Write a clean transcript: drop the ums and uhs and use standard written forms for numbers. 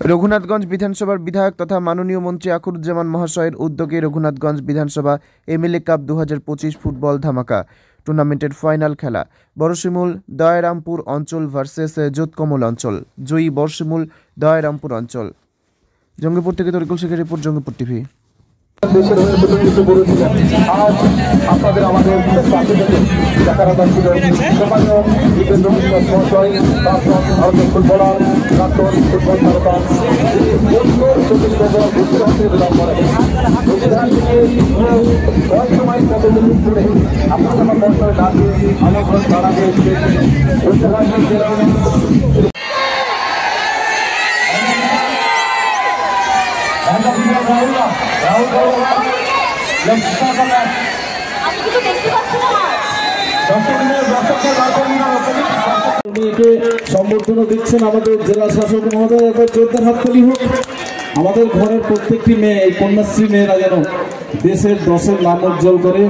রঘুনাথগঞ্জ বিধানসভার বিধায়ক তথা মাননীয় মন্ত্রী আখরুজ্জামান মহাশয়ের উদ্যোগে রঘুনাথগঞ্জ বিধানসভা এমএলএ কাপ 2025 ফুটবল ধামাকা টুর্নামেন্টের ফাইনাল খেলা বড়শিমুল দয়ারামপুর অঞ্চল ভার্সেস যোতকমল অঞ্চল। জয়ী বড়শিমুল দয়ারামপুর অঞ্চল। জঙ্গিপুর থেকে তরিকুল শেখের রিপোর্ট, জঙ্গিপুর টিভি। দেশের হয়ে প্রতিনিধিত্ব করেছিলেন। আজ আপনাদের আমাদের পাশে থেকে দেখার কথা ছিল সম্মানীয় দীপেন্দ্র বিশ্বাস মহাশয়, প্রাক্তন ভারতীয় ফুটবলার, প্রাক্তন ফুটবল তারকা, সময় কতদিন ধরে আপনার আমার মন্ত্রণালয় ডাকে আমন্ত্রণ জানাতে সম্বর্ধনা দিচ্ছেন আমাদের জেলা শাসক মহোদয়। একবার জোরদার হাততালি হোক। আমাদের ঘরের প্রত্যেকটি মেয়ে, এই কন্যাশ্রী মেয়েরা যেন দেশের দশের নাম উজ্জ্বল করে।